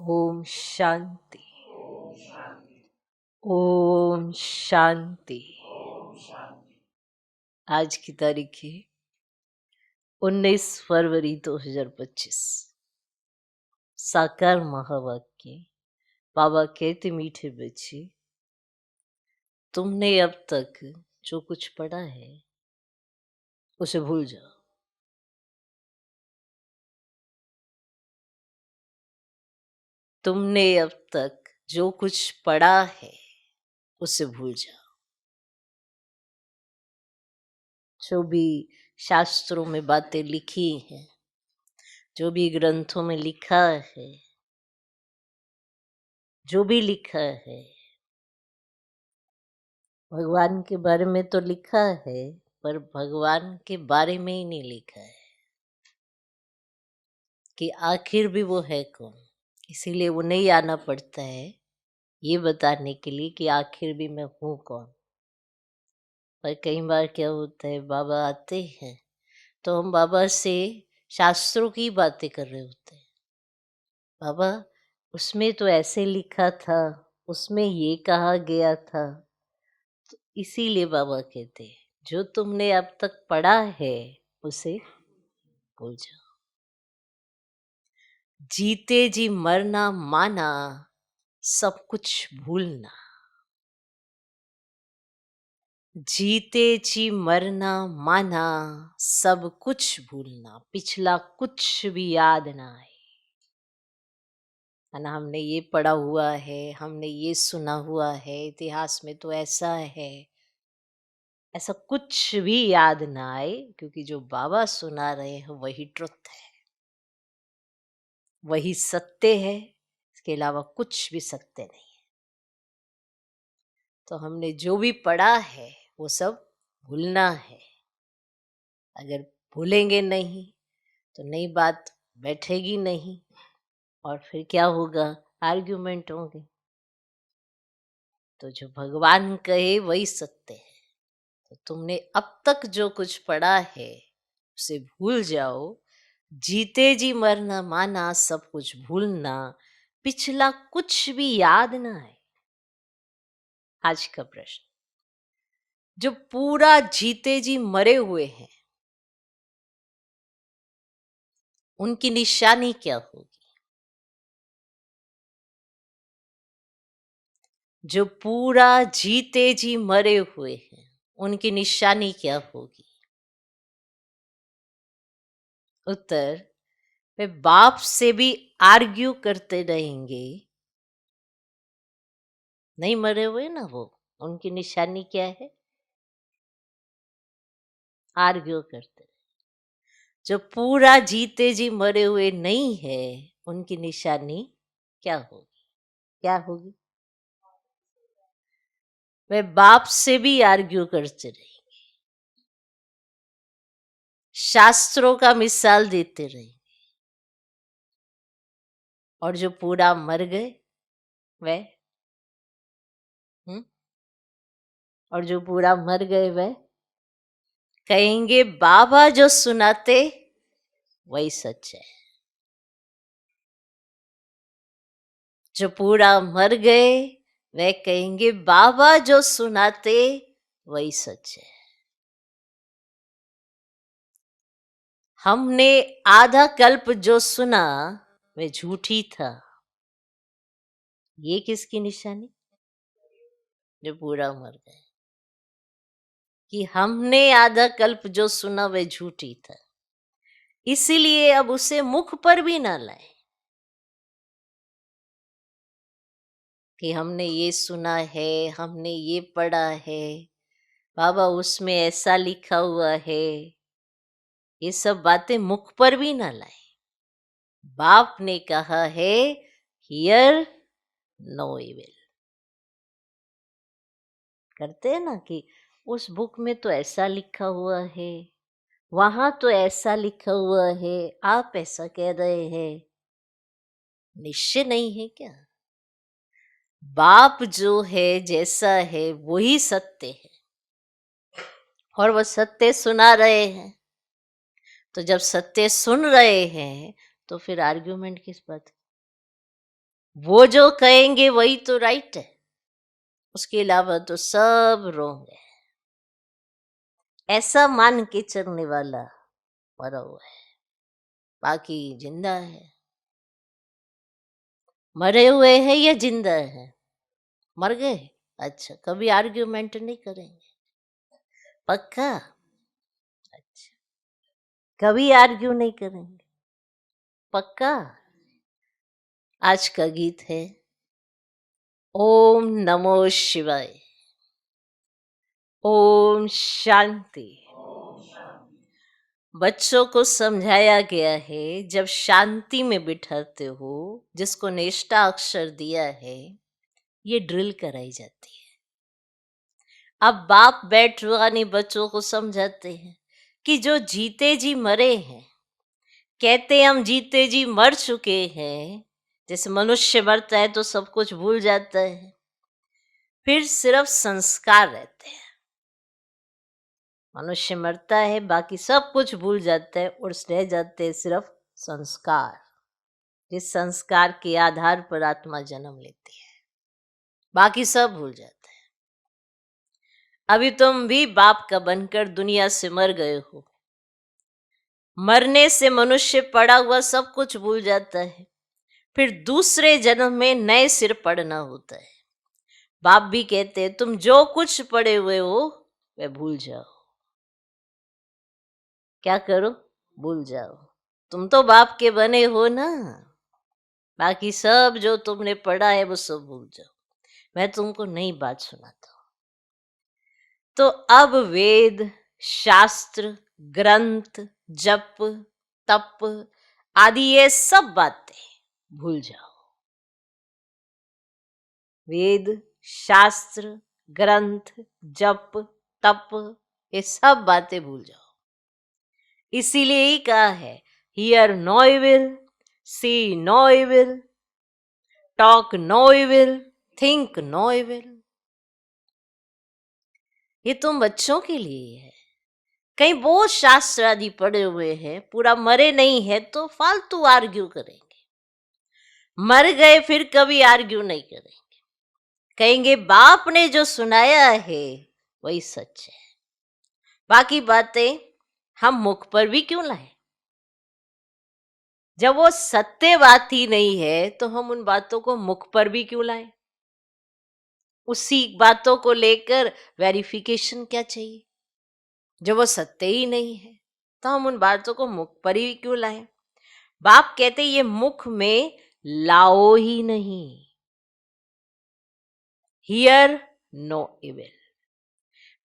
ओम शांति। ओम शांति। आज की तारीख है 19 फरवरी 2025। साकार महावाक्य। बाबा कहते मीठे बच्चे, तुमने अब तक जो कुछ पढ़ा है उसे भूल जाओ। तुमने अब तक जो कुछ पढ़ा है उसे भूल जाओ। जो भी शास्त्रों में बातें लिखी हैं, जो भी ग्रंथों में लिखा है, जो भी लिखा है, भगवान के बारे में तो लिखा है, पर भगवान के बारे में ही नहीं लिखा है कि आखिर भी वो है कौन। इसीलिए वो नहीं आना पड़ता है ये बताने के लिए कि आखिर भी मैं हूँ कौन। पर कई बार क्या होता है, बाबा आते हैं तो हम बाबा से शास्त्रों की बातें कर रहे होते हैं। बाबा उसमें तो ऐसे लिखा था, उसमें ये कहा गया था। तो इसीलिए बाबा कहते हैं जो तुमने अब तक पढ़ा है उसे भूल जाओ। जीते जी मरना माना, सब कुछ भूलना। जीते जी मरना माना, सब कुछ भूलना। पिछला कुछ भी याद ना आए। है ना, हमने ये पढ़ा हुआ है, हमने ये सुना हुआ है, इतिहास में तो ऐसा है, ऐसा कुछ भी याद ना आए। क्योंकि जो बाबा सुना रहे हैं वही ट्रुथ है, वही सत्य है। इसके अलावा कुछ भी सत्य नहीं है। तो हमने जो भी पढ़ा है वो सब भूलना है। अगर भूलेंगे नहीं तो नई बात बैठेगी नहीं, और फिर क्या होगा, आर्ग्यूमेंट होंगे। तो जो भगवान कहे वही सत्य है। तो तुमने अब तक जो कुछ पढ़ा है उसे भूल जाओ। जीते जी मरना माना, सब कुछ भूलना। पिछला कुछ भी याद ना आए। आज का प्रश्न, जो पूरा जीते जी मरे हुए हैं उनकी निशानी क्या होगी? जो पूरा जीते जी मरे हुए हैं उनकी निशानी क्या होगी? उत्तर, वे बाप से भी आर्ग्यू करते रहेंगे। नहीं मरे हुए ना वो, उनकी निशानी क्या है? आर्ग्यू करते। जो पूरा जीते जी मरे हुए नहीं है उनकी निशानी क्या होगी? क्या होगी? वे बाप से भी आर्ग्यू करते रहेंगे, शास्त्रों का मिसाल देते रहेंगे। और जो पूरा मर गए वह और जो पूरा मर गए वह कहेंगे बाबा जो सुनाते वही सच है। जो पूरा मर गए वह कहेंगे बाबा जो सुनाते वही सच है। हमने आधा कल्प जो सुना वह झूठी था। ये किसकी निशानी? जो पूरा मर गए। कि हमने आधा कल्प जो सुना वह झूठी था, इसीलिए अब उसे मुख पर भी ना लाए कि हमने ये सुना है, हमने ये पढ़ा है, बाबा उसमें ऐसा लिखा हुआ है। ये सब बातें मुख पर भी ना लाए। बाप ने कहा है हियर नो इविल। करते हैं ना कि उस बुक में तो ऐसा लिखा हुआ है, वहां तो ऐसा लिखा हुआ है, आप ऐसा कह रहे हैं। निश्चय नहीं है क्या? बाप जो है जैसा है वही सत्य है, और वह सत्य सुना रहे हैं। तो जब सत्य सुन रहे हैं तो फिर आर्ग्यूमेंट किस बात की? वो जो कहेंगे वही तो राइट है, उसके अलावा तो सब रोंग है। ऐसा मान के चलने वाला मरा हुआ है, बाकी जिंदा है। मरे हुए हैं या जिंदा है? मर गए, अच्छा, कभी आर्ग्यूमेंट नहीं करेंगे, पक्का? अच्छा, कभी आर्ग्यू नहीं करेंगे, पक्का? आज का गीत है ओम नमो शिवाय। ओम शांति। बच्चों को समझाया गया है, जब शांति में बिठाते हो, जिसको नेष्टा अक्षर दिया है, ये ड्रिल कराई जाती है। अब बाप बैठ रुहानी बच्चों को समझाते हैं कि जो जीते जी मरे हैं, कहते हम जीते जी मर चुके हैं, जैसे मनुष्य मरता है तो सब कुछ भूल जाता है, फिर सिर्फ संस्कार रहते हैं। मनुष्य मरता है, बाकी सब कुछ भूल जाता है और रह जाते हैं सिर्फ संस्कार, जिस संस्कार के आधार पर आत्मा जन्म लेती है, बाकी सब भूल जाता है। अभी तुम भी बाप का बनकर दुनिया से मर गए हो। मरने से मनुष्य पड़ा हुआ सब कुछ भूल जाता है, फिर दूसरे जन्म में नए सिर पड़ना होता है। बाप भी कहते हैं तुम जो कुछ पड़े हुए हो वह भूल जाओ। क्या करो? भूल जाओ। तुम तो बाप के बने हो ना, बाकी सब जो तुमने पढ़ा है वो सब भूल जाओ। मैं तुमको नई बात सुनाता हूं। तो अब वेद, शास्त्र, ग्रंथ, जप, तप आदि ये सब बातें भूल जाओ। वेद, शास्त्र, ग्रंथ, जप, तप ये सब बातें भूल जाओ। इसीलिए ही कहा है hear no evil, see no evil, talk no evil, think no evil. ये तुम बच्चों के लिए है। कहीं बहुत शास्त्र आदि पढ़े हुए हैं, पूरा मरे नहीं है तो फालतू आर्ग्यू करेंगे। मर गए फिर कभी आर्ग्यू नहीं करेंगे, कहेंगे बाप ने जो सुनाया है वही सच है, बाकी बातें हम मुख पर भी क्यों लाए? जब वो सत्य बात ही नहीं है तो हम उन बातों को मुख पर भी क्यों लाए? उसी बातों को लेकर वेरिफिकेशन क्या चाहिए? जब वो सत्य ही नहीं है तो हम उन बातों को मुख पर ही क्यों लाए? बाप कहते ये मुख में लाओ ही नहीं। Hear no evil.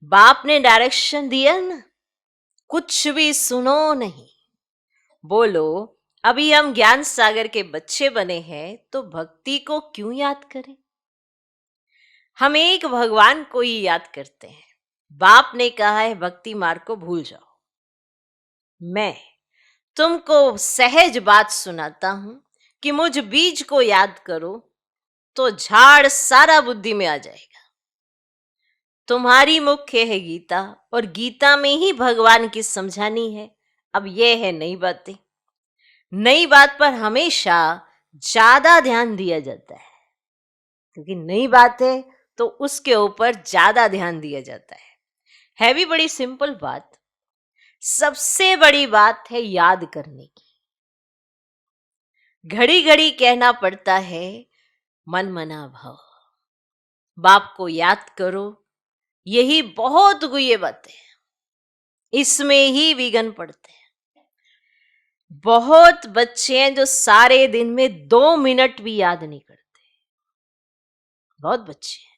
बाप ने डायरेक्शन दिया ना, कुछ भी सुनो नहीं, बोलो अभी हम ज्ञान सागर के बच्चे बने हैं तो भक्ति को क्यों याद करें? हम एक भगवान को ही याद करते हैं। बाप ने कहा है भक्ति मार्ग को भूल जाओ। मैं तुमको सहज बात सुनाता हूं कि मुझ बीज को याद करो तो झाड़ सारा बुद्धि में आ जाएगा। तुम्हारी मुख्य है गीता और गीता में ही भगवान की समझानी है। अब यह है नई बातें। नई बात पर हमेशा ज्यादा ध्यान दिया जाता है, क्योंकि नई बात है तो उसके ऊपर ज्यादा ध्यान दिया जाता है भी बड़ी सिंपल बात। सबसे बड़ी बात है याद करने की। घड़ी घड़ी कहना पड़ता है मन मना भाव, बाप को याद करो। यही बहुत गुह्य बातें हैं, इसमें ही विघ्न पड़ते हैं। बहुत बच्चे हैं जो सारे दिन में 2 मिनट भी याद नहीं करते। बहुत बच्चे हैं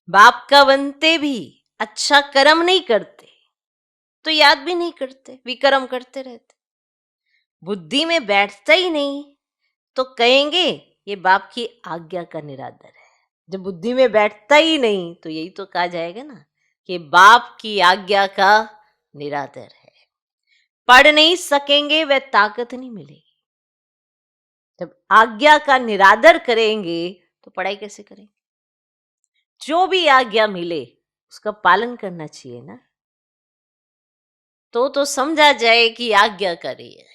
बाप का बनते भी अच्छा कर्म नहीं करते तो याद भी नहीं करते, विकर्म करते रहते। बुद्धि में बैठता ही नहीं तो कहेंगे ये बाप की आज्ञा का निरादर है। जब बुद्धि में बैठता ही नहीं तो यही तो कहा जाएगा ना कि बाप की आज्ञा का निरादर है। पढ़ नहीं सकेंगे, वह ताकत नहीं मिलेगी। जब आज्ञा का निरादर करेंगे तो पढ़ाई कैसे करेंगे? जो भी आज्ञा मिले उसका पालन करना चाहिए ना, तो समझा जाए कि आज्ञा कर रही है।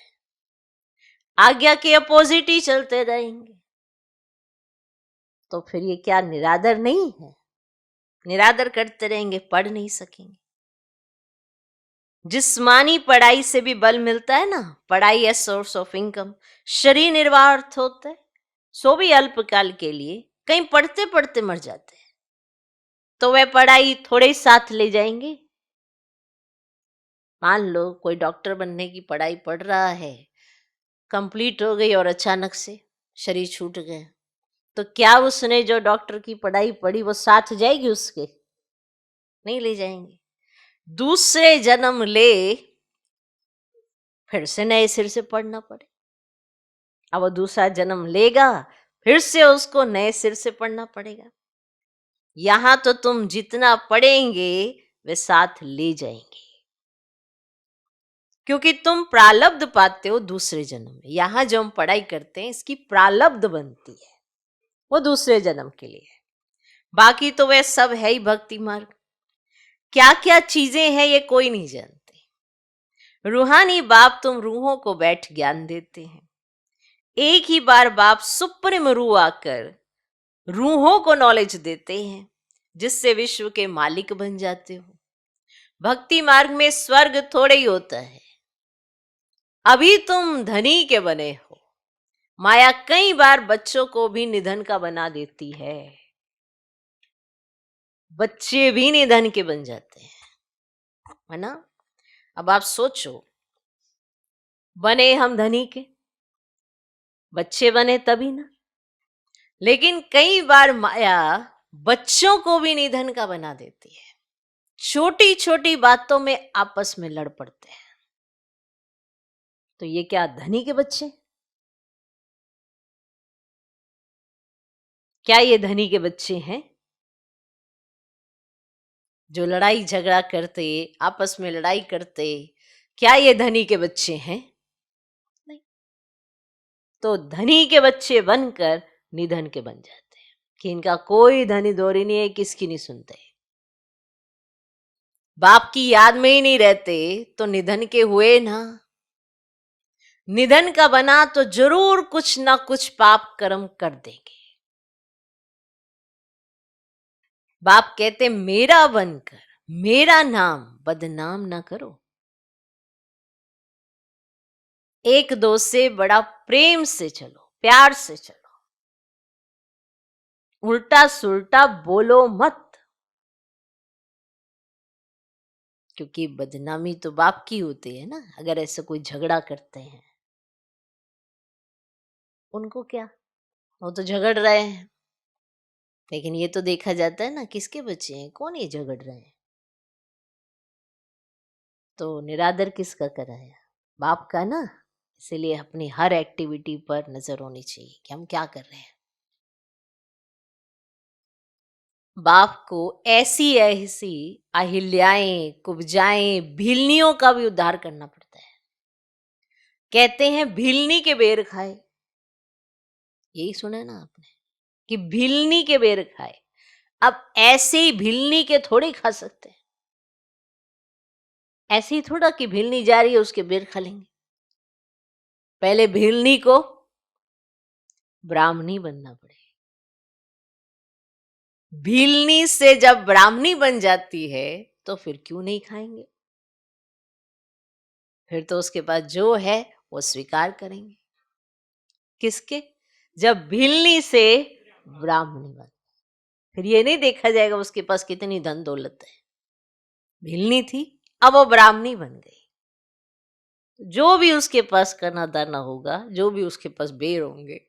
आज्ञा के अपोजिट ही चलते रहेंगे, तो फिर ये क्या निरादर नहीं है? निरादर करते रहेंगे, पढ़ नहीं सकेंगे। जिस्मानी पढ़ाई से भी बल मिलता है ना, पढ़ाई एज सोर्स ऑफ इनकम, शरीर निर्वाह अर्थ होता है, सो भी अल्पकाल के लिए। कहीं पढ़ते पढ़ते मर जाते हैं तो वह पढ़ाई थोड़े ही साथ ले जाएंगे। मान लो कोई डॉक्टर बनने की पढ़ाई पढ़ रहा है, कंप्लीट हो गई और अचानक से शरीर छूट गया, तो क्या उसने जो डॉक्टर की पढ़ाई पढ़ी वो साथ जाएगी उसके? नहीं ले जाएंगे। दूसरे जन्म ले, फिर से नए सिर से पढ़ना पड़े। अब वो दूसरा जन्म लेगा, फिर से उसको नए सिर से पढ़ना पड़ेगा। यहां तो तुम जितना पढ़ेंगे वे साथ ले जाएंगे, क्योंकि तुम प्रारब्ध पाते हो दूसरे जन्म में। यहां जो हम पढ़ाई करते हैं इसकी प्रारब्ध बनती है, वो दूसरे जन्म के लिए है। बाकी तो वह सब है ही भक्ति मार्ग। क्या क्या चीजें हैं ये कोई नहीं जानते। रूहानी बाप तुम रूहों को बैठ ज्ञान देते हैं। एक ही बार बाप सुप्रीम रूह आकर रूहों को नॉलेज देते हैं, जिससे विश्व के मालिक बन जाते हो। भक्ति मार्ग में स्वर्ग थोड़े ही होता है। अभी तुम धनी के बने हो, माया कई बार बच्चों को भी निधन का बना देती है। बच्चे भी निधन के बन जाते हैं, है ना। अब आप सोचो, बने हम धनी के, बच्चे बने तभी ना। लेकिन कई बार माया बच्चों को भी निधन का बना देती है। छोटी छोटी बातों में आपस में लड़ पड़ते हैं। तो ये क्या धनी के बच्चे? क्या ये धनी के बच्चे हैं जो लड़ाई झगड़ा करते, आपस में लड़ाई करते? क्या ये धनी के बच्चे हैं? नहीं। तो धनी के बच्चे बनकर निधन के बन जाते हैं कि इनका कोई धनी दोरी नहीं है, किसकी नहीं सुनते, बाप की याद में ही नहीं रहते, तो निधन के हुए ना। निधन का बना तो जरूर कुछ ना कुछ पाप कर्म कर देंगे। बाप कहते मेरा बनकर मेरा नाम बदनाम ना करो। एक दो से बड़ा प्रेम से चलो, प्यार से चलो, उल्टा सुल्टा बोलो मत, क्योंकि बदनामी तो बाप की होती है ना। अगर ऐसे कोई झगड़ा करते हैं, उनको क्या, वो तो झगड़ रहे हैं, लेकिन ये तो देखा जाता है ना किसके बच्चे हैं, कौन ये झगड़ रहे हैं। तो निरादर किसका कराया? बाप का ना। इसीलिए अपनी हर एक्टिविटी पर नजर होनी चाहिए कि हम क्या कर रहे हैं। बाप को ऐसी ऐसी अहिल्याएं, कुब्जाएं, भीलनियों का भी उद्धार करना पड़ता है। कहते हैं भीलनी के बेर खाए, यही सुना ना आपने कि भीलनी के बेर खाए। अब ऐसे ही भीलनी के थोड़े खा सकते हैं, ऐसे ही थोड़ा कि भीलनी जा रही है उसके बेर खा लेंगे। पहले भीलनी को ब्राह्मणी बनना पड़े। भीलनी से जब ब्राह्मणी बन जाती है तो फिर क्यों नहीं खाएंगे? फिर तो उसके पास जो है वो स्वीकार करेंगे। किसके? जब भीलनी से ब्राह्मणी बन, फिर ये नहीं देखा जाएगा उसके पास कितनी धन दौलत है। भीलनी थी, अब वो ब्राह्मणी बन गई। जो भी उसके पास करना दाना होगा, जो भी उसके पास बेर होंगे,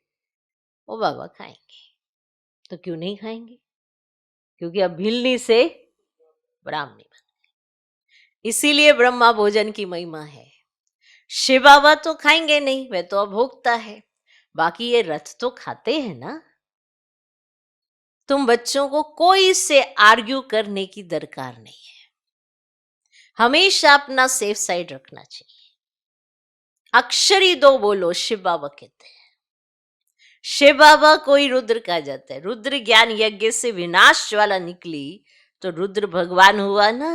वो बाबा खाएंगे। तो क्यों नहीं खाएंगे? क्योंकि अब भीलनी से ब्राह्मणी बन गई। इसीलिए ब्रह्मा भोजन की महिमा है। शिव बाबा तो खाएंगे नहीं, वह तो अभोक्ता है। बाकी ये रथ तो खाते हैं ना। तुम बच्चों को कोई से आर्ग्यू करने की दरकार नहीं है। हमेशा अपना सेफ साइड रखना चाहिए। अक्षरी दो बोलो, शिव बाबा कहते हैं। शिव बाबा कोई रुद्र कहा जाता है। रुद्र ज्ञान यज्ञ से विनाश ज्वाला निकली तो रुद्र भगवान हुआ ना।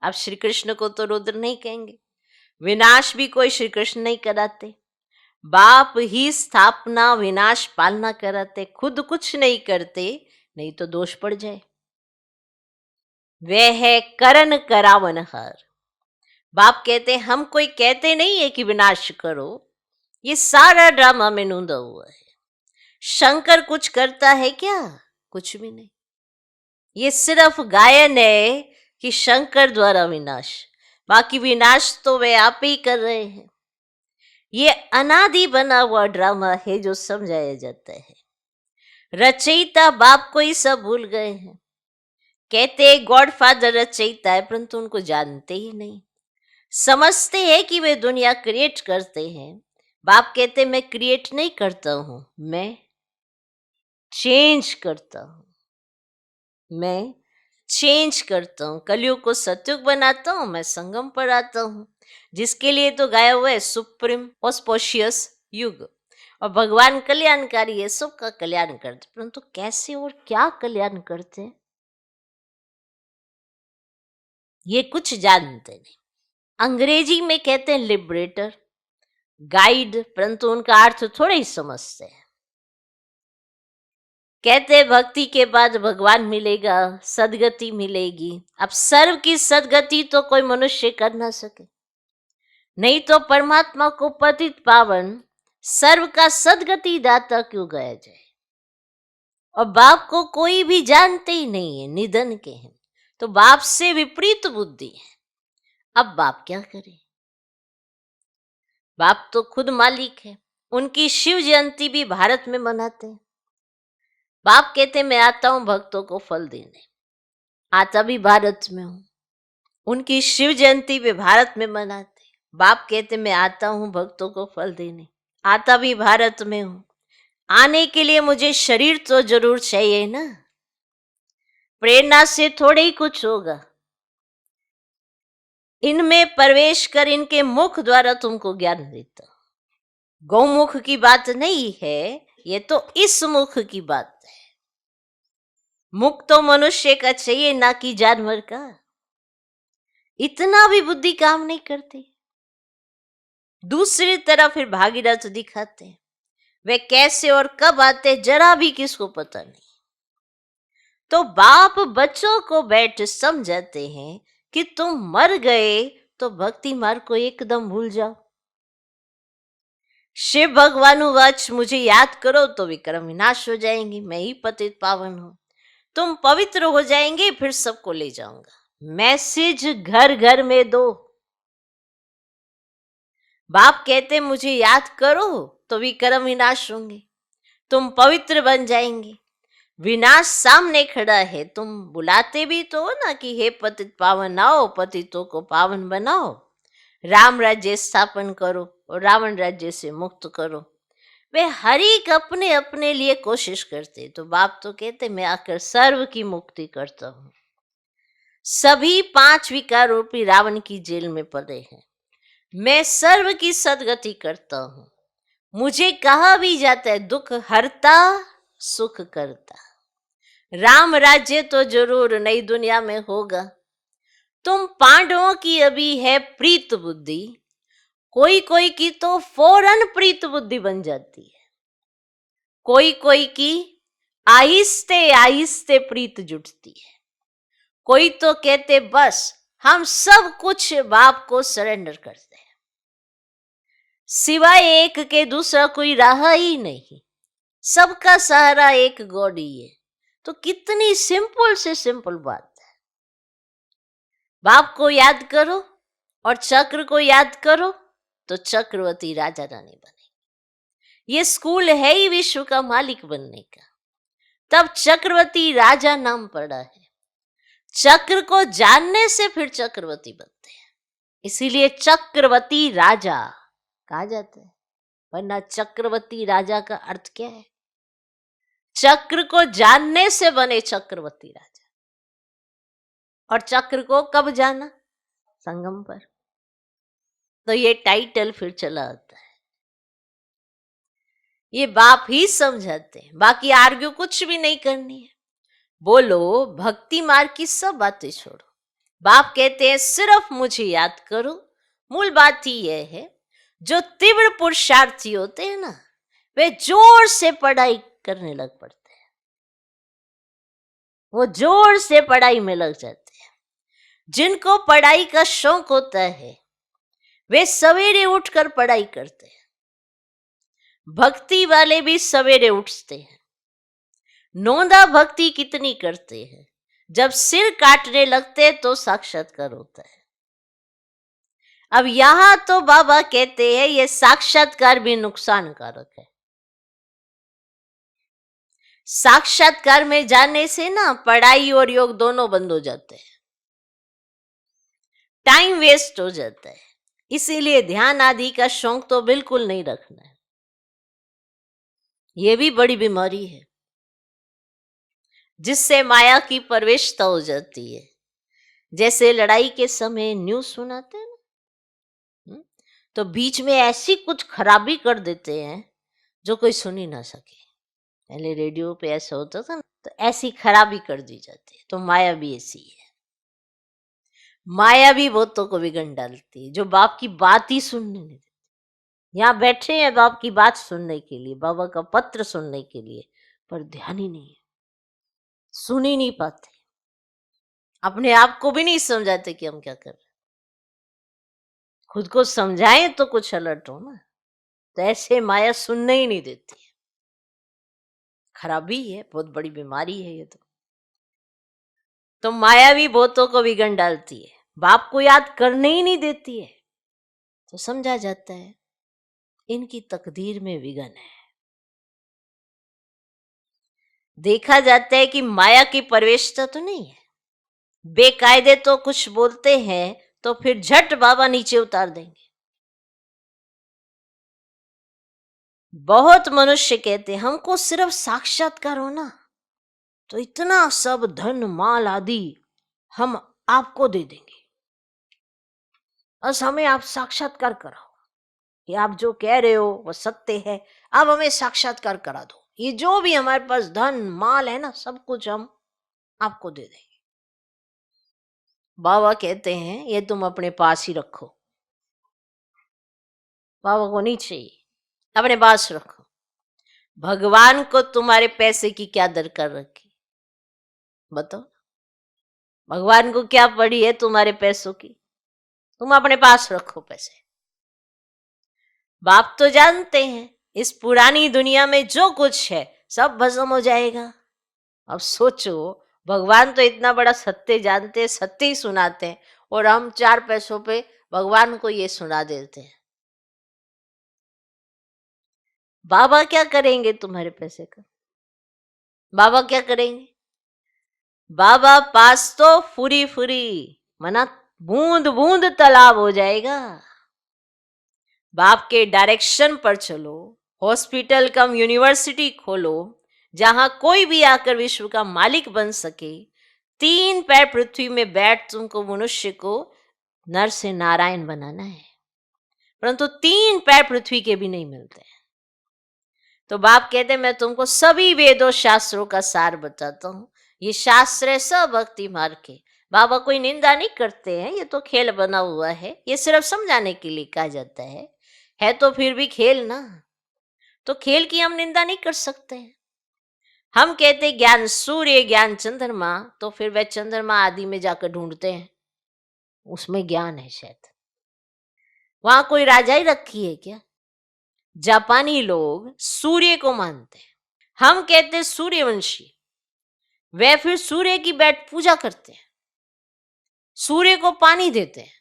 अब श्री कृष्ण को तो रुद्र नहीं कहेंगे। विनाश भी कोई श्री कृष्ण नहीं कराते। बाप ही स्थापना विनाश पालना कराते, खुद कुछ नहीं करते, नहीं तो दोष पड़ जाए। वह है करन करावनहार। बाप कहते हम कोई कहते नहीं है कि विनाश करो, ये सारा ड्रामा में नूंदा हुआ है। शंकर कुछ करता है क्या? कुछ भी नहीं। ये सिर्फ गायन है कि शंकर द्वारा विनाश, बाकी विनाश तो वे आप ही कर रहे हैं। ये अनादि बना हुआ ड्रामा है जो समझाया जाता है। रचयिता बाप को ही सब भूल गए हैं। कहते गॉडफादर रचयिता है, परंतु उनको जानते ही नहीं। समझते हैं कि वे दुनिया क्रिएट करते हैं। बाप कहते मैं क्रिएट नहीं करता हूं, मैं चेंज करता हूं। मैं चेंज करता हूं, कलयुग को सतयुग बनाता हूं, मैं संगम पर आता हूं, जिसके लिए तो गाया हुआ है सुप्रीम ऑस्पोशियस युग। और भगवान कल्याणकारी है, सबका कल्याण करते, परंतु कैसे और क्या कल्याण करते हैं ये कुछ जानते नहीं। अंग्रेजी में कहते हैं लिबरेटर, गाइड, परंतु उनका अर्थ थोड़े ही समझते हैं। कहते भक्ति के बाद भगवान मिलेगा, सदगति मिलेगी। अब सर्व की सदगति तो कोई मनुष्य कर ना सके, नहीं तो परमात्मा को पतित पावन सर्व का सदगति दाता क्यों गाया जाए। और बाप को कोई भी जानते ही नहीं है, निधन के हैं, तो बाप से विपरीत बुद्धि है। अब बाप क्या करे? बाप तो खुद मालिक है। उनकी शिव जयंती भी भारत में मनाते हैं। बाप कहते मैं आता हूं भक्तों को फल देने, आता भी भारत में हूं। उनकी शिव जयंती भी भारत में मनाते। बाप कहते मैं आता हूं भक्तों को फल देने, आता भी भारत में हूं। आने के लिए मुझे शरीर तो जरूर चाहिए ना, प्रेरणा से थोड़े ही कुछ होगा। इनमें प्रवेश कर इनके मुख द्वारा तुमको ज्ञान देता। गौमुख की बात नहीं है, ये तो इस मुख की बात है। मुख तो मनुष्य का चाहिए, ना कि जानवर का। इतना भी बुद्धि काम नहीं करती। दूसरी तरफ फिर भागीरथ दिखाते हैं, वे कैसे और कब आते जरा भी किसको पता नहीं। तो बाप बच्चों को बैठ समझाते हैं कि तुम मर गए तो भक्ति मार्ग को एकदम भूल जाओ। शिव भगवान वाच मुझे याद करो तो विक्रम विनाश हो जाएंगे, मैं ही पतित पावन हूं। तुम पवित्र हो जाएंगे, फिर सबको ले जाऊंगा। मैसेज घर घर में दो। बाप कहते मुझे याद करो तो विक्रम विनाश होंगे, तुम पवित्र बन जाएंगे। विनाश सामने खड़ा है, तुम बुलाते भी तो हो ना कि हे पतित पावन आओ, पतितों को पावन बनाओ, राम राज्य स्थापन करो और रावण राज्य से मुक्त करो। वे हर एक अपने अपने लिए कोशिश करते, तो बाप तो कहते मैं आकर सर्व की मुक्ति करता हूं। सभी 5 विकार रूपी रावण की जेल में पड़े हैं, मैं सर्व की सदगति करता हूं। मुझे कहा भी जाता है दुख हरता सुख करता। राम राज्य तो जरूर नई दुनिया में होगा। तुम पांडवों की अभी है प्रीत बुद्धि, कोई कोई की तो फौरन प्रीत बुद्धि बन जाती है, कोई कोई की आहिस्ते आहिस्ते प्रीत जुटती है। कोई तो कहते बस हम सब कुछ बाप को सरेंडर करते हैं, सिवाय एक के दूसरा कोई रहा ही नहीं, सबका सहारा एक गॉड ही है। तो कितनी सिंपल से सिंपल बात है। बाप को याद करो और चक्र को याद करो तो चक्रवर्ती राजा रानी बने। ये स्कूल है ही विश्व का मालिक बनने का, तब चक्रवर्ती राजा नाम पड़ा है। चक्र को जानने से फिर चक्रवर्ती बनते हैं, इसीलिए चक्रवर्ती राजा कहा जाता है। वरना चक्रवर्ती राजा का अर्थ क्या है? चक्र को जानने से बने चक्रवर्ती राजा। और चक्र को कब जाना? संगम पर। तो ये टाइटल फिर चला आता है। ये बाप ही समझाते हैं, बाकी आर्ग्यू कुछ भी नहीं करनी है। बोलो भक्ति मार्ग की सब बातें छोड़ो। बाप कहते हैं सिर्फ मुझे याद करो। मूल बात ही यह है, जो तीव्र पुरुषार्थी होते हैं ना, वे जोर से पढ़ाई करने लग पड़ते हैं, वो जोर से पढ़ाई में लग जाते हैं। जिनको पढ़ाई का शौक होता है वे सवेरे उठकर पढ़ाई करते हैं। भक्ति वाले भी सवेरे उठते हैं। नोंदा भक्ति कितनी करते हैं, जब सिर काटने लगते तो साक्षात्कार होता है। अब यहां तो बाबा कहते हैं ये साक्षात्कार भी नुकसानकारक है। साक्षात्कार में जाने से ना पढ़ाई और योग दोनों बंद हो जाते हैं, टाइम वेस्ट हो जाता है। इसीलिए ध्यान आदि का शौक तो बिल्कुल नहीं रखना है। यह भी बड़ी बीमारी है जिससे माया की प्रवेशता हो जाती है। जैसे लड़ाई के समय न्यूज सुनाते हैं ना, तो बीच में ऐसी कुछ खराबी कर देते हैं जो कोई सुन ही ना सके। पहले रेडियो पे ऐसा होता था ना, तो ऐसी खराबी कर दी जाती है। तो माया भी ऐसी है। माया भी बहुतों को बिगड़ डालती है, जो बाप की बात ही सुनने नहीं देती। यहाँ बैठे हैं बाप की बात सुनने के लिए, बाबा का पत्र सुनने के लिए, पर ध्यान ही नहीं है, सुन ही नहीं पाते, अपने आप को भी नहीं समझाते कि हम क्या कर रहे हैं। खुद को समझाएं तो कुछ अलर्ट हो ना, तो ऐसे माया सुनने ही नहीं देती है। खराबी है, बहुत बड़ी बीमारी है ये तो माया भी बहुतों को बिगड़ डालती है, बाप को याद करने ही नहीं देती है। तो समझा जाता है इनकी तकदीर में विघन है। देखा जाता है कि माया की प्रवेशता तो नहीं है, बेकायदे तो कुछ बोलते हैं तो फिर झट बाबा नीचे उतार देंगे। बहुत मनुष्य कहते हैं हमको सिर्फ साक्षात्कार होना तो इतना सब धन माल आदि हम आपको दे देंगे, बस हमें आप साक्षात्कार कराओ कि आप जो कह रहे हो वो सत्य है, आप हमें साक्षात्कार करा दो। ये जो भी हमारे पास धन माल है ना, सब कुछ हम आपको दे देंगे। बाबा कहते हैं ये तुम अपने पास ही रखो, बाबा को नहीं चाहिए, अपने पास रखो। भगवान को तुम्हारे पैसे की क्या दरकार रखी, बताओ। भगवान को क्या पड़ी है तुम्हारे पैसों की, तुम अपने पास रखो पैसे। बाप तो जानते हैं इस पुरानी दुनिया में जो कुछ है सब भस्म हो जाएगा। अब सोचो, भगवान तो इतना बड़ा सत्य जानते हैं, सत्य ही सुनाते हैं, और हम 4 पैसों पे भगवान को ये सुना देते हैं। बाबा क्या करेंगे तुम्हारे पैसे का, बाबा क्या करेंगे? बाबा पास तो फुरी फुरी मना बूंद बूंद तालाब हो जाएगा। बाप के डायरेक्शन पर चलो, हॉस्पिटल कम यूनिवर्सिटी खोलो, जहां कोई भी आकर विश्व का मालिक बन सके। 3 पैर पृथ्वी में बैठ तुमको मनुष्य को नर से नारायण बनाना है, परंतु 3 पैर पृथ्वी के भी नहीं मिलते हैं। तो बाप कहते मैं तुमको सभी वेदों शास्त्रों का सार बताता हूँ। ये शास्त्र है सब भक्ति मार्ग के। बाबा कोई निंदा नहीं करते हैं, ये तो खेल बना हुआ है, ये सिर्फ समझाने के लिए कहा जाता है तो फिर भी खेल ना, तो खेल की हम निंदा नहीं कर सकते हैं। हम कहते ज्ञान सूर्य ज्ञान चंद्रमा, तो फिर वह चंद्रमा आदि में जाकर ढूंढते हैं, उसमें ज्ञान है शायद। वहां कोई राजा ही रखी है क्या? जापानी लोग सूर्य को मानते हैं, हम कहते सूर्यवंशी, वे फिर सूर्य की बैठ पूजा करते हैं, सूर्य को पानी देते हैं।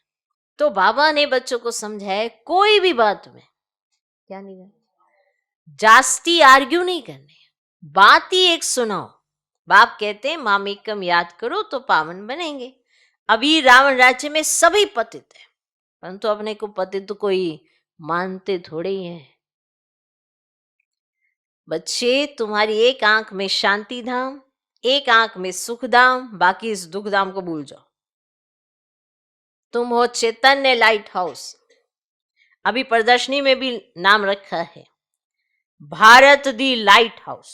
तो बाबा ने बच्चों को समझाया कोई भी बात में क्या नहीं करना, जास्ती आर्ग्यू नहीं करने, बात ही एक सुनाओ। बाप कहते हैं मामेकम याद करो तो पावन बनेंगे। अभी रावण राज्य में सभी पतित है, परंतु अपने को पतित तो कोई मानते थोड़े ही हैं। बच्चे तुम्हारी एक आंख में शांति धाम, एक आंख में सुख धाम, बाकी इस दुख धाम को भूल जाओ। तुम हो चैतन्य लाइट हाउस। अभी प्रदर्शनी में भी नाम रखा है भारत दी लाइट हाउस,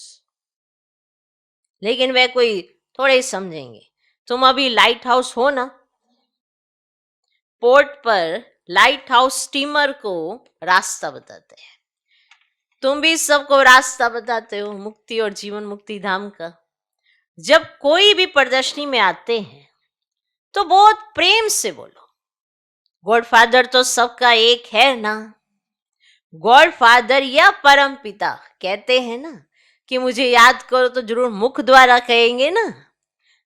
लेकिन वे कोई थोड़े ही समझेंगे। तुम अभी लाइट हाउस हो ना, पोर्ट पर लाइट हाउस स्टीमर को रास्ता बताते हैं। तुम भी सबको रास्ता बताते हो मुक्ति और जीवन मुक्ति धाम का। जब कोई भी प्रदर्शनी में आते हैं तो बहुत प्रेम से बोलो, गॉड फादर तो सबका एक है ना। गॉड फादर या परम पिता कहते हैं ना कि मुझे याद करो तो जरूर मुख द्वारा कहेंगे ना।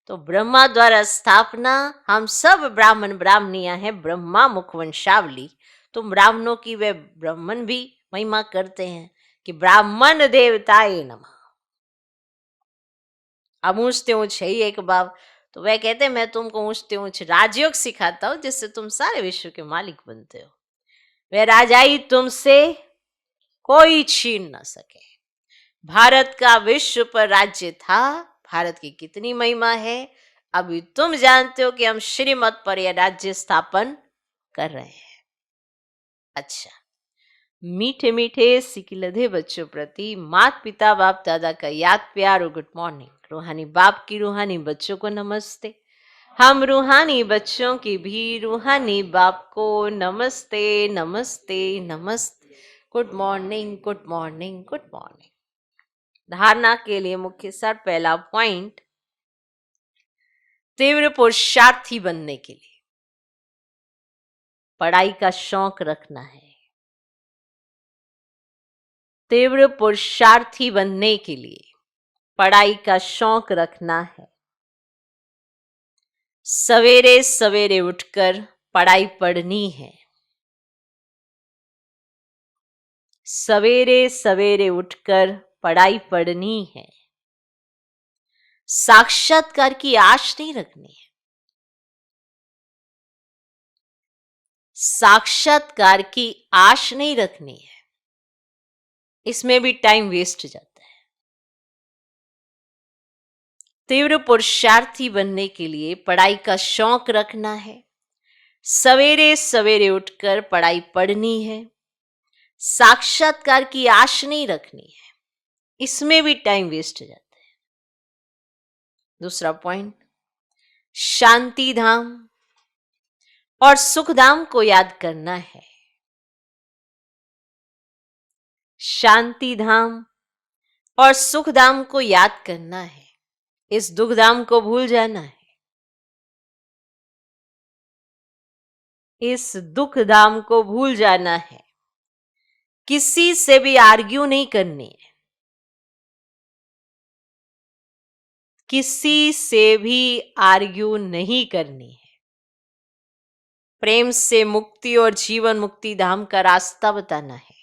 तो ब्रह्मा द्वारा स्थापना, हम सब ब्राह्मण ब्राह्मणियां हैं, ब्रह्मा मुख वंशावली। तो ब्राह्मणों की वे ब्राह्मण भी महिमा करते हैं कि ब्राह्मण देवताए नमः। अब ऊंचते ऊंच है ही एक बाब, तो वह कहते हैं मैं तुमको ऊंचते ऊंच राजयोग सिखाता हूं जिससे तुम सारे विश्व के मालिक बनते हो। वह राजाई तुमसे कोई छीन ना सके। भारत का विश्व पर राज्य था, भारत की कितनी महिमा है अभी तुम जानते हो कि हम श्रीमत पर यह राज्य स्थापन कर रहे हैं। अच्छा, मीठे मीठे सिकिलधे बच्चों प्रति माता पिता बाप दादा का याद प्यार और गुड मॉर्निंग। रूहानी बाप की रूहानी बच्चों को नमस्ते। हम रूहानी बच्चों की भी रूहानी बाप को नमस्ते नमस्ते नमस्ते। Good morning good morning good morning. धारणा के लिए मुख्य सार, पहला पॉइंट, तीव्र पुरुषार्थी बनने के लिए पढ़ाई का शौक रखना है। तीव्र पुरुषार्थी बनने के लिए पढ़ाई का शौक रखना है। सवेरे सवेरे उठकर पढ़ाई पढ़नी है। सवेरे सवेरे उठकर पढ़ाई पढ़नी है। साक्षात्कार की आश नहीं रखनी है। साक्षात्कार की आश नहीं रखनी है, इसमें भी टाइम वेस्ट जाता है। तीव्र पुरुषार्थी बनने के लिए पढ़ाई का शौक रखना है। सवेरे सवेरे उठकर पढ़ाई पढ़नी है। साक्षात्कार की आश नहीं रखनी है, इसमें भी टाइम वेस्ट जाता है। दूसरा पॉइंट, शांति धाम और सुख धाम को याद करना है। शांति धाम और सुख धाम को याद करना है, इस दुख धाम को भूल जाना है। इस दुख धाम को भूल जाना है। किसी से भी आर्ग्यू नहीं करनी है। किसी से भी आर्ग्यू नहीं करनी है। प्रेम से मुक्ति और जीवन मुक्ति धाम का रास्ता बताना है।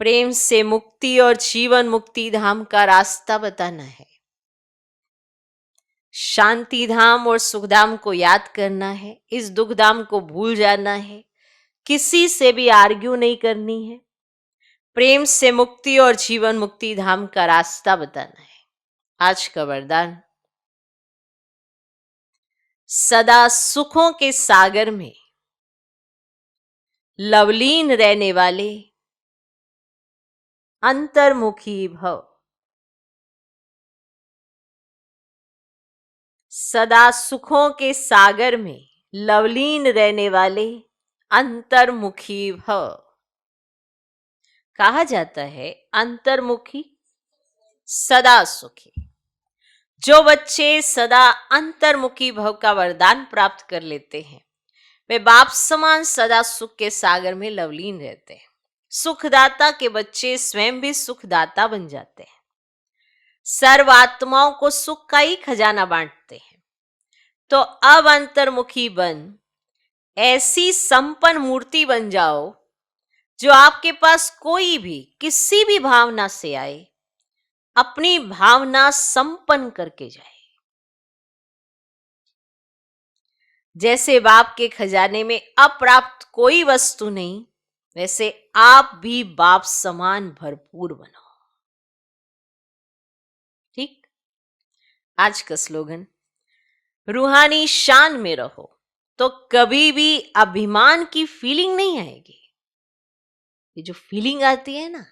प्रेम से मुक्ति और जीवन मुक्ति धाम का रास्ता बताना है। शांति धाम और सुख धाम को याद करना है। इस दुख धाम को भूल जाना है। किसी से भी आर्ग्यू नहीं करनी है। प्रेम से मुक्ति और जीवन मुक्ति धाम का रास्ता बताना है। आज का वरदान, सदा सुखों के सागर में लवलीन रहने वाले अंतर्मुखी भव। सदा सुखों के सागर में लवलीन रहने वाले अंतर्मुखी भव। कहा जाता है अंतर्मुखी सदा सुखी। जो बच्चे सदा अंतर्मुखी भव का वरदान प्राप्त कर लेते हैं वे बाप समान सदा सुख के सागर में लवलीन रहते हैं। सुखदाता के बच्चे स्वयं भी सुखदाता बन जाते हैं। सर्व आत्माओं को सुख का ही खजाना बांटते हैं। तो अब अंतर्मुखी बन ऐसी संपन्न मूर्ति बन जाओ जो आपके पास कोई भी किसी भी भावना से आए अपनी भावना संपन्न करके जाए। जैसे बाप के खजाने में अप्राप्त कोई वस्तु नहीं, वैसे आप भी बाप समान भरपूर बनो। ठीक। आज का स्लोगन, रूहानी शान में रहो तो कभी भी अभिमान की फीलिंग नहीं आएगी। ये जो फीलिंग आती है ना,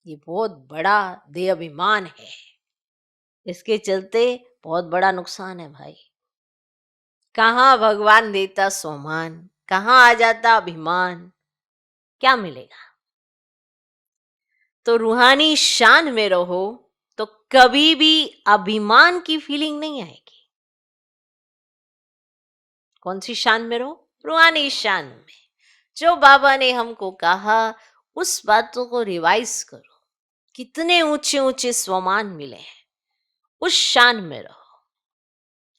ये बहुत बड़ा देह अभिमान है। इसके चलते बहुत बड़ा नुकसान है भाई। कहाँ भगवान देता सम्मान, कहाँ आ जाता अभिमान, क्या मिलेगा? तो रूहानी शान में रहो तो कभी भी अभिमान की फीलिंग नहीं आएगी। कौन सी शान में रहो? रूहानी शान में। जो बाबा ने हमको कहा उस बातों को रिवाइज करो। कितने ऊंचे ऊंचे स्वमान मिले हैं, उस शान में रहो।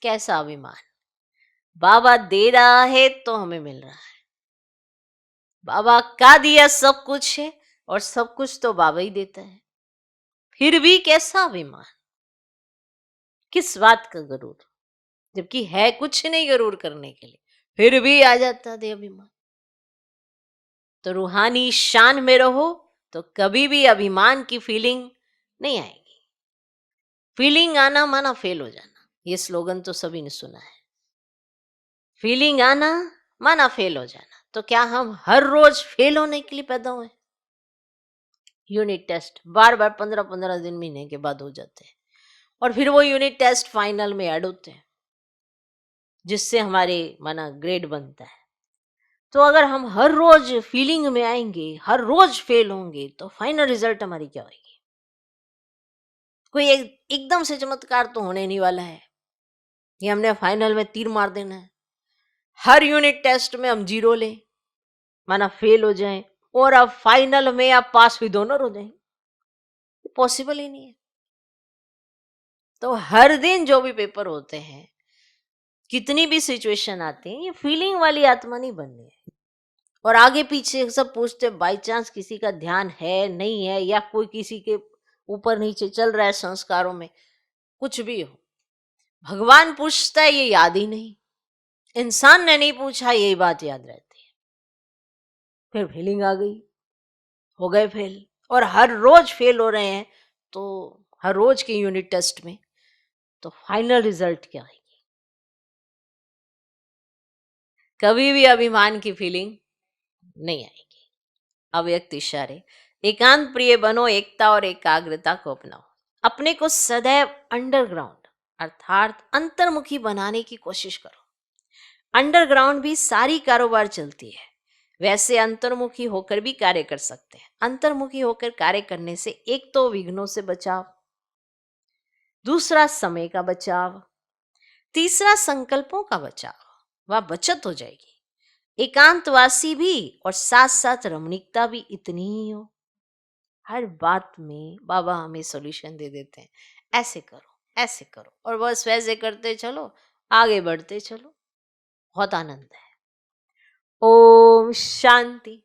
कैसा अभिमान? बाबा दे रहा है तो हमें मिल रहा है। बाबा का दिया सब कुछ है और सब कुछ तो बाबा ही देता है। फिर भी कैसा अभिमान? किस बात का गरूर? जबकि है कुछ नहीं गरूर करने के लिए, फिर भी आ जाता दे अभिमान। तो रूहानी शान में रहो तो कभी भी अभिमान की फीलिंग नहीं आएगी। फीलिंग आना माना फेल हो जाना, ये स्लोगन तो सभी ने सुना है। फीलिंग आना माना फेल हो जाना। तो क्या हम हर रोज फेल होने के लिए पैदा हुए? यूनिट टेस्ट बार बार 15-15 दिन महीने के बाद हो जाते हैं और फिर वो यूनिट टेस्ट फाइनल में ऐड होते हैं, जिससे हमारे माना ग्रेड बनता है। तो अगर हम हर रोज फीलिंग में आएंगे, हर रोज फेल होंगे, तो फाइनल रिजल्ट हमारी क्या होगी? कोई एकदम से चमत्कार तो होने नहीं वाला है ये हमने फाइनल में तीर मार देना है। हर यूनिट टेस्ट में हम 0 लें, माना फेल हो जाएं, और अब फाइनल में आप पास भी दोनों हो जाएं, पॉसिबल ही नहीं है। तो हर दिन जो भी पेपर होते हैं, कितनी भी सिचुएशन आती है, ये फीलिंग वाली आत्मा नहीं बननी है। और आगे पीछे सब पूछते बाई चांस किसी का ध्यान है नहीं है, या कोई किसी के ऊपर नीचे चल रहा है संस्कारों में, कुछ भी हो, भगवान पूछता है ये याद ही नहीं, इंसान ने नहीं पूछा, यही बात याद रहती है। फिर फीलिंग आ गई, हो गए फेल, और हर रोज फेल हो रहे हैं। तो हर रोज के यूनिट टेस्ट में तो फाइनल रिजल्ट क्या आएगी? कभी भी अभिमान की फीलिंग नहीं आएगी। अव्यक्त इशारे, एकांत प्रिय बनो, एकता और एकाग्रता को अपनाओ। अपने को सदैव अंडरग्राउंड अर्थात अंतर्मुखी बनाने की कोशिश करो। अंडरग्राउंड भी सारी कारोबार चलती है, वैसे अंतर्मुखी होकर भी कार्य कर सकते हैं। अंतर्मुखी होकर कार्य करने से एक तो विघ्नों से बचाव, दूसरा समय का बचाव, तीसरा संकल्पों का बचाव, वह बचत हो जाएगी। एकांतवासी भी और साथ साथ रमणीकता भी इतनी ही हो। हर बात में बाबा हमें सॉल्यूशन दे देते हैं, ऐसे करो ऐसे करो, और बस वैसे करते चलो, आगे बढ़ते चलो। बहुत आनंद है। ओम शांति।